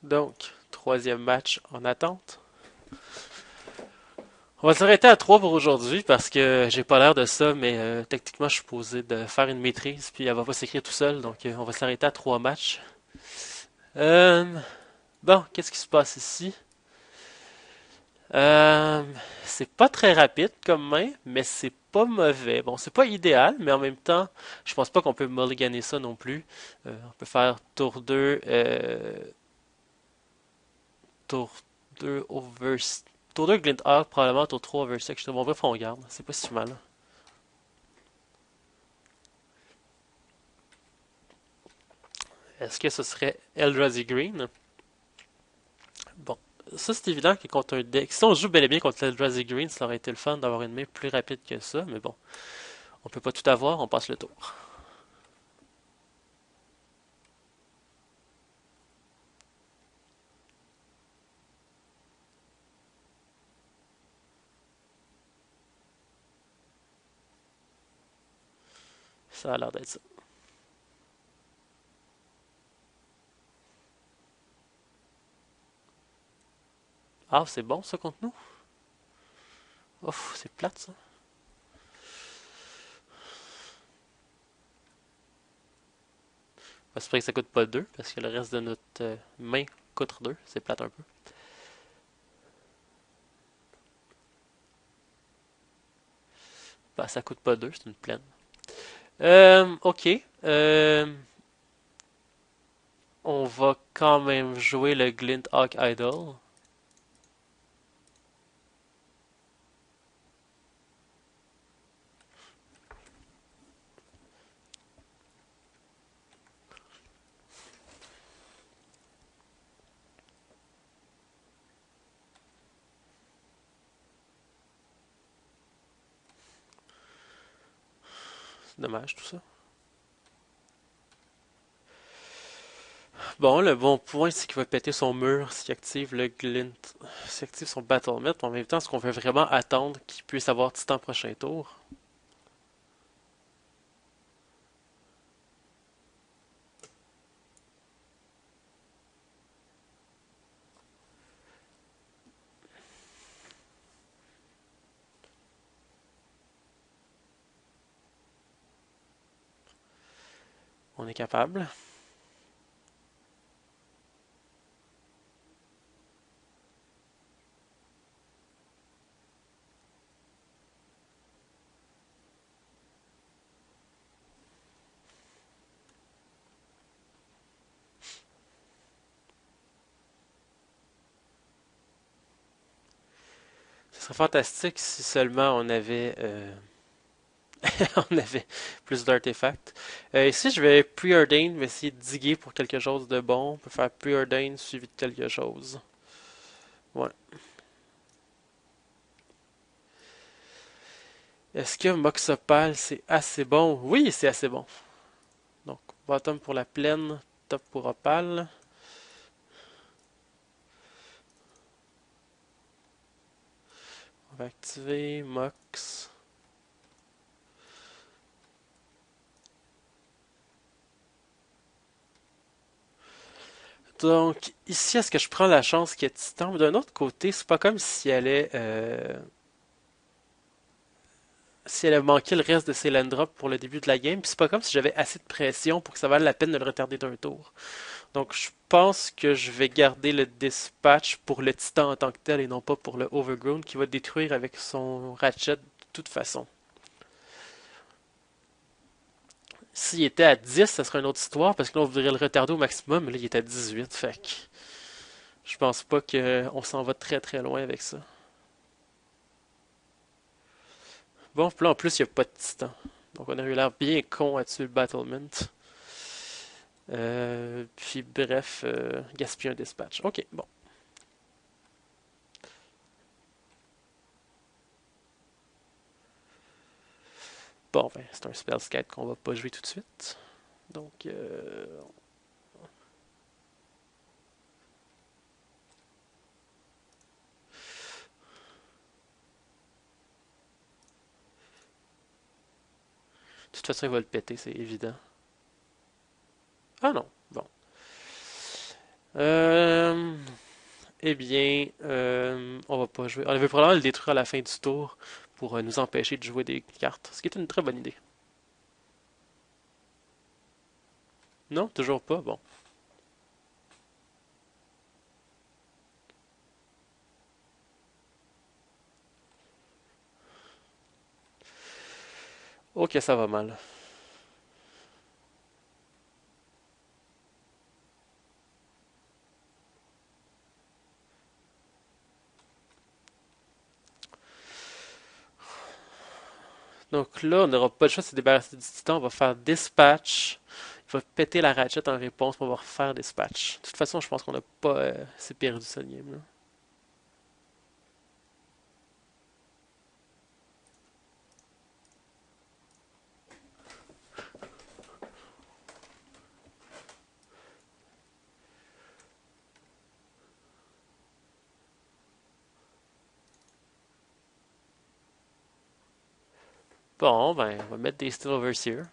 Donc, troisième match en attente. On va s'arrêter à 3 pour aujourd'hui parce que j'ai pas l'air de ça, mais techniquement je suis posé de faire une maîtrise, puis elle va pas s'écrire tout seul, donc on va s'arrêter à 3 matchs. Euh, bon, qu'est-ce qui se passe ici? Euh, c'est pas très rapide comme main, mais c'est pas mauvais. Bon, c'est pas idéal, mais en même temps, je pense pas qu'on peut mulliganer ça non plus. On peut faire tour 2, tour 2 over... Tour 2 Glint Hawk, probablement tour 3 Oversex. Bon, bref, on garde. C'est pas si mal. Est-ce que ce serait Eldrazi Green? Bon, ça c'est évident que contre un deck. Si on joue bel et bien contre Eldrazi Green, ça aurait été le fun d'avoir une main plus rapide que ça, mais bon, on peut pas tout avoir, on passe le tour. Ça a l'air d'être ça. Ah, c'est bon ça contre nous? Ouf, c'est plate ça. J'espère que ça coûte pas 2 parce que le reste de notre main coûte 2. C'est plate un peu. Bah, ça coûte pas 2, c'est une plaine. Ok. On va quand même jouer le Glint Hawk Idol. C'est dommage tout ça. Bon, le bon point, c'est qu'il va péter son mur s'il active le Glint. S'il active son Battle Myth. En même temps, est-ce qu'on veut vraiment attendre qu'il puisse avoir Titan prochain tour? On est capable. Ce serait fantastique si seulement on avait, on avait plus d'artefacts. Ici, je vais preordain, je vais essayer de diguer pour quelque chose de bon. On peut faire preordain suivi de quelque chose. Ouais. Est-ce que Moxopal c'est assez bon? Oui, c'est assez bon. Donc, bottom pour la plaine, top pour Opal. On va activer Mox. Donc, ici, est-ce que je prends la chance qu'il y ait Titan? Mais d'un autre côté, c'est pas comme si elle avait manqué le reste de ses land drops pour le début de la game, puis c'est pas comme si j'avais assez de pression pour que ça vaille la peine de le retarder d'un tour. Donc je pense que je vais garder le dispatch pour le titan en tant que tel et non pas pour le overgrown qui va détruire avec son ratchet de toute façon. S'il était à 10, ça serait une autre histoire parce que là on voudrait le retarder au maximum, mais là il est à 18, fait que je pense pas qu'on s'en va très très loin avec ça. Bon, puis là en plus il n'y a pas de titan. Donc on a eu l'air bien con à tuer le Battlement. Puis bref, gaspiller un dispatch. Ok, bon. Bon, ben, c'est un spell skate qu'on va pas jouer tout de suite. Donc, de toute façon, il va le péter, c'est évident. Ah non, bon. Euh, eh bien, on va pas jouer. On avait probablement le détruire à la fin du tour pour nous empêcher de jouer des cartes, ce qui est une très bonne idée. Non, toujours pas. Bon. Ok, ça va mal. Donc là, on n'aura pas le choix de se débarrasser du titan. On va faire dispatch. Il va péter la ratchet en réponse, puis on va refaire dispatch. De toute façon, je pense qu'on n'a pas assez perdu ce game-là. Bon, ben, on va mettre des Steel Overseer.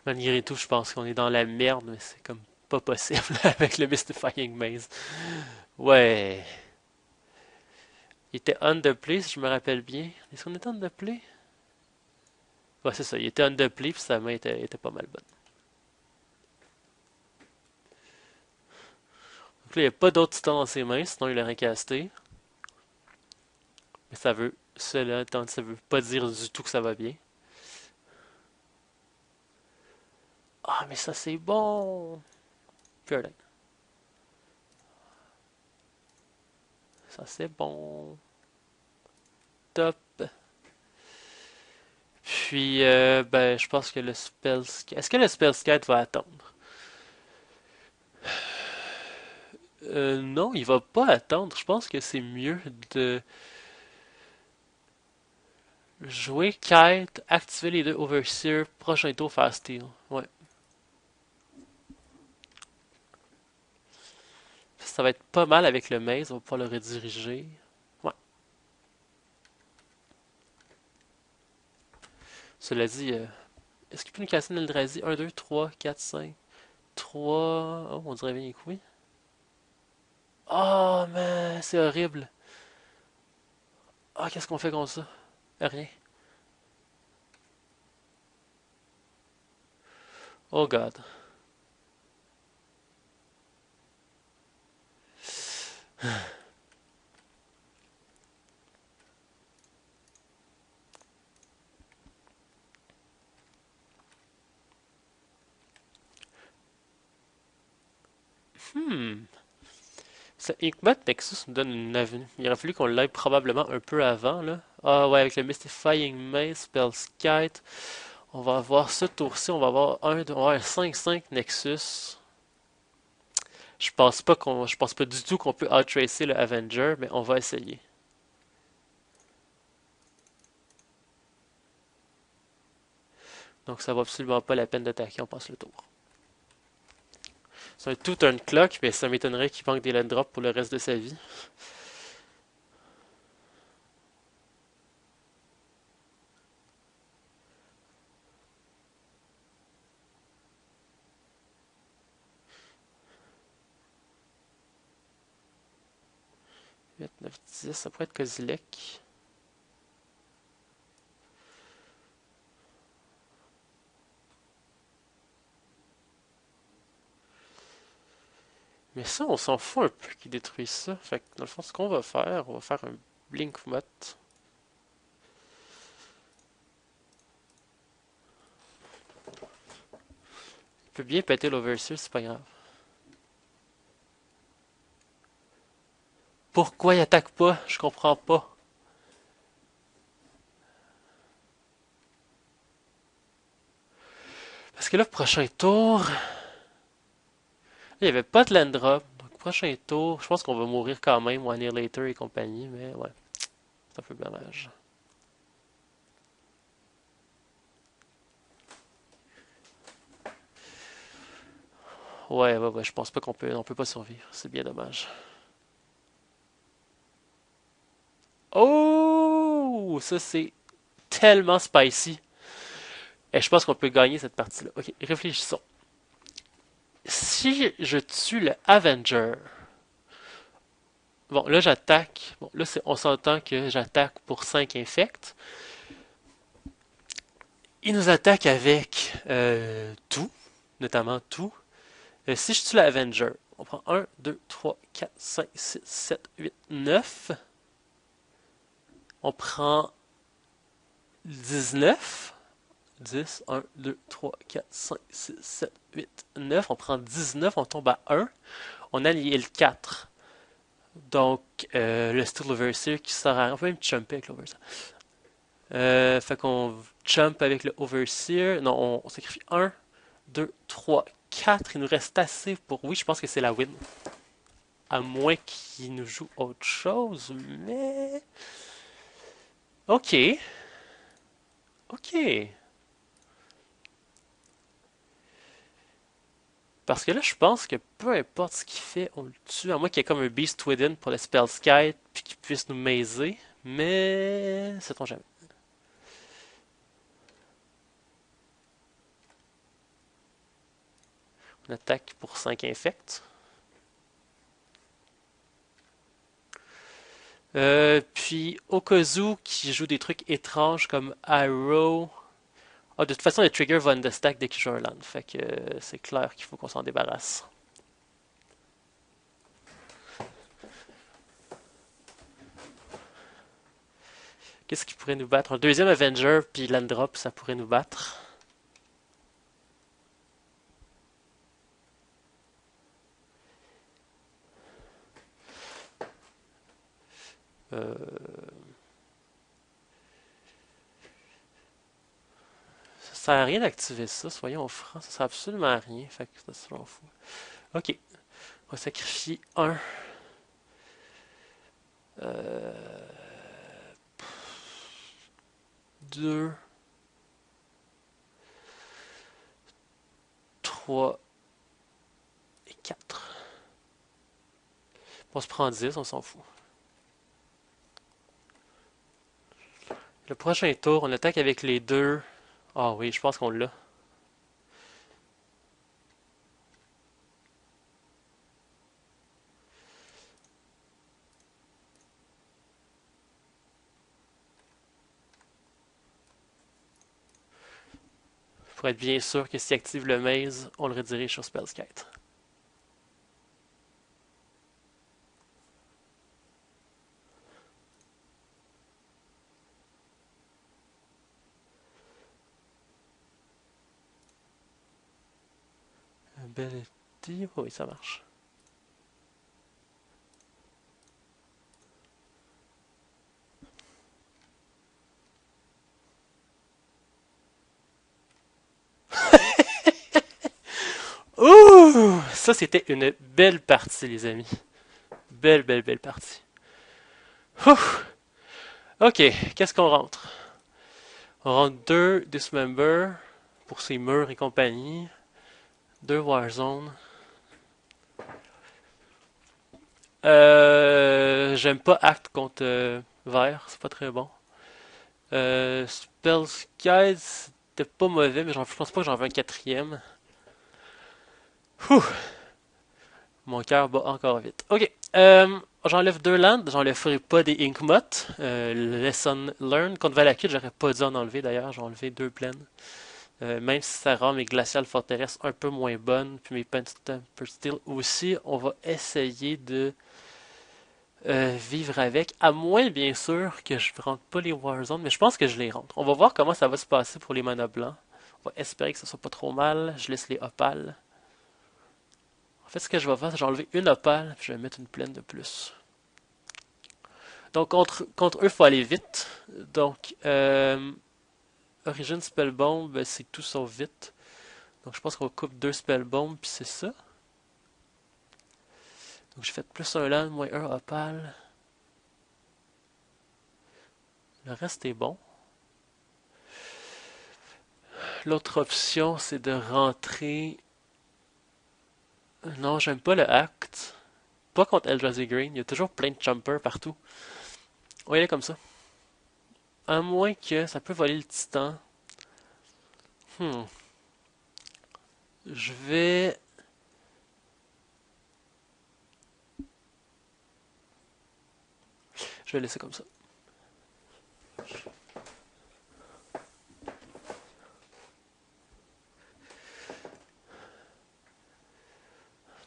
Malgré tout, je pense qu'on est dans la merde, mais c'est comme pas possible avec le Mystifying Maze. Ouais. Il était on the play, si je me rappelle bien. Est-ce qu'on était on the play? Ouais, c'est ça. Il était on the play, puis sa main était pas mal bonne. Donc là, il n'y a pas d'autre titan dans ses mains, sinon il l'aurait casté. Mais ça veut pas dire du tout que ça va bien. Ah, mais ça c'est bon! Purée. Ça c'est bon. Top. Puis, ben, je pense que le spell... Est-ce que le spell skate va attendre? Non, il va pas attendre. Je pense que c'est mieux de jouer kite, activer les deux overseer, prochain tour faire steal. Ouais. Ça va être pas mal avec le maze, on va pouvoir le rediriger. Ouais. Cela dit, est-ce qu'il peut nous casser une Eldrazi? 1, 2, 3, 4, 5. 3. Oh, on dirait bien que oui. Oh, mais c'est horrible. Ah, qu'est-ce qu'on fait contre ça? Rien. Oh god. Hmm. Ça, Inkmat Nexus nous donne une avenue. Il aurait fallu qu'on l'aille probablement un peu avant, là. Ah ouais, avec le Mystifying Maze, Spell Skite, on va avoir ce tour-ci, on va avoir on va avoir un 5-5 Nexus. Je pense pas du tout qu'on peut outracer le Avenger, mais on va essayer. Donc ça vaut absolument pas la peine d'attaquer, on passe le tour. C'est un tout turn clock, mais ça m'étonnerait qu'il manque des land drops pour le reste de sa vie. 8, 9, 10, ça pourrait être Kozilek. Mais ça, on s'en fout un peu qu'il détruise ça. Fait que dans le fond, ce qu'on va faire, on va faire un Blink Mot. Il peut bien péter l'Overseer, c'est pas grave. Pourquoi il attaque pas? Je comprends pas. Parce que là, prochain tour, il n'y avait pas de land drop. Donc, prochain tour, je pense qu'on va mourir quand même, One Year Later et compagnie, mais ouais, c'est un peu dommage. Ouais, je pense pas on peut pas survivre. C'est bien dommage. Oh! Ça, c'est tellement spicy. Et je pense qu'on peut gagner cette partie-là. Ok, réfléchissons. Si je tue le Avenger, bon, là j'attaque. Bon, là on s'entend que j'attaque pour 5 infects. Il nous attaque avec tout, notamment tout. Si je tue l'Avenger, on prend 1, 2, 3, 4, 5, 6, 7, 8, 9. On prend 19. 10, 1, 2, 3, 4, 5, 6, 7, 8, 9. On prend 19, on tombe à 1. On a lié le 4. Donc, le style Overseer qui sert à rien. On peut même jumper avec l'Overseer. Fait qu'on jump avec le Overseer. Non, on sacrifie 1, 2, 3, 4. Il nous reste assez pour... Oui, je pense que c'est la win. À moins qu'il nous joue autre chose, mais... Ok. Ok. Parce que là, je pense que peu importe ce qu'il fait, on le tue. À moins qu'il y ait comme un Beast Within pour le Spell Skite, puis qu'il puisse nous maiser. Mais... sait-on jamais. On attaque pour 5 infects. Puis Okazu qui joue des trucs étranges comme Arrow. Ah, de toute façon, le trigger va understack dès qu'il joue un land. Fait que c'est clair qu'il faut qu'on s'en débarrasse. Qu'est-ce qui pourrait nous battre? Un deuxième Avenger puis land drop, ça pourrait nous battre. Euh, Ça sert à rien d'activer ça, soyons francs. Ça sert absolument à rien. Fait que ça se fout. Ok. On va sacrifier un. Euh, deux. Trois. Et quatre. On se prend 10, on s'en fout. Le prochain tour, on attaque avec les deux. Ah oui, je pense qu'on l'a. Pour être bien sûr que s'il active le maze, on le redirige sur Spellskite. Ability, oui, ça marche. Ouh! Ça, c'était une belle partie, les amis. Belle, belle, belle partie. Ouh! Ok, qu'est-ce qu'on rentre? On rentre deux Dismember pour ses murs et compagnie. Deux Warzone. J'aime pas Act contre Vert, c'est pas très bon. Spellskite, c'était pas mauvais, mais je pense pas que j'en veux un quatrième. Ouh! Mon cœur bat encore vite. Ok. J'enlève deux lands. J'enlèverai pas des Inkmoth. Lesson Learned. Contre Valakut, j'aurais pas dû en enlever d'ailleurs. J'ai enlevé deux plaines. Même si ça rend mes Glacial Forteresse un peu moins bonnes, puis mes Temper Steel aussi, on va essayer de vivre avec. À moins, bien sûr, que je rentre pas les Warzones, mais je pense que je les rentre. On va voir comment ça va se passer pour les mana blancs. On va espérer que ça soit pas trop mal. Je laisse les opales. En fait, ce que je vais faire, c'est que je vais enlever une opale, puis je vais mettre une plaine de plus. Donc, contre eux, il faut aller vite. Donc, Origin Spellbomb, ben, c'est tout sauf vite. Donc, je pense qu'on coupe deux Spellbombs, puis c'est ça. Donc, j'ai fait plus un land, moins un opale. Le reste est bon. L'autre option, c'est de rentrer... Non, j'aime pas le Act. Pas contre Eldrazi Green, il y a toujours plein de jumpers partout. On va y aller comme ça. À moins que ça peut voler le titan. Hmm. Je vais... Je vais laisser comme ça.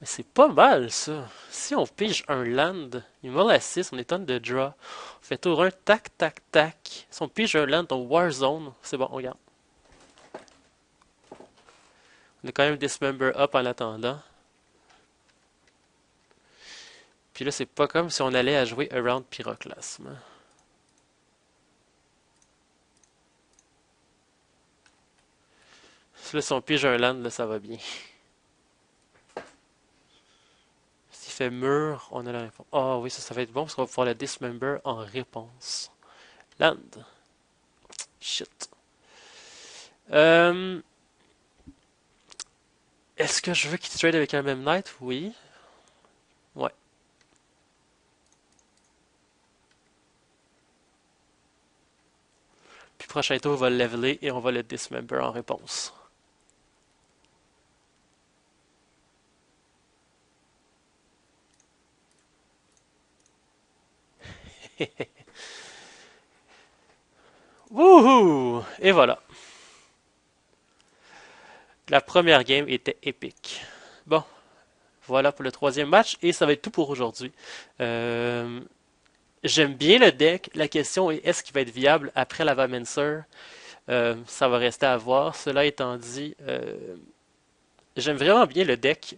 Mais c'est pas mal, ça. Si on pige un land, il me à 6, on est on de draw. On fait tour 1, tac, tac, tac. Si on pige un land dans Warzone, c'est bon, on regarde. On a quand même Dismember up en attendant. Puis là, c'est pas comme si on allait à jouer Around Pyroclasme. Là, si on pige un land, là, ça va bien. S'il fait mur, on a la réponse. Ah oui, ça va être bon parce qu'on va pouvoir le Dismember en réponse. Land. Shit. Euh, Est-ce que je veux qu'il trade avec un même knight? Oui. Ouais. Puis prochain tour, on va le leveler et on va le Dismember en réponse. Wouhou! Et voilà. La première game était épique. Bon, voilà pour le troisième match et ça va être tout pour aujourd'hui. Euh, J'aime bien le deck. La question est est-ce qu'il va être viable après la Vamencer? Ça va rester à voir. Cela étant dit, j'aime vraiment bien le deck.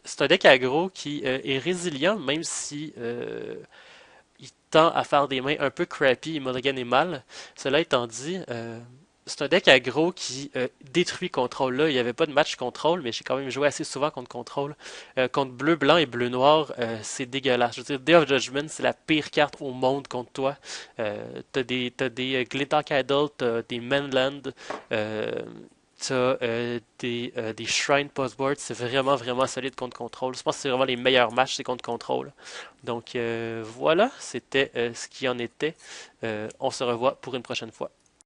C'est un deck aggro qui est résilient, même si il tend à faire des mains un peu crappy et mulligan est mal. Cela étant dit, c'est un deck aggro qui détruit contrôle. Là, il n'y avait pas de match contrôle, mais j'ai quand même joué assez souvent contre contrôle. Contre bleu, blanc et bleu, noir, c'est dégueulasse. Je veux dire, Day of Judgment, c'est la pire carte au monde contre toi. T'as des Glitter Idol, t'as des Mainland, t'as des Shrine Postboard, c'est vraiment vraiment solide contre contrôle. Je pense que c'est vraiment les meilleurs matchs, c'est contre contrôle. Donc voilà, c'était ce qui en était. On se revoit pour une prochaine fois.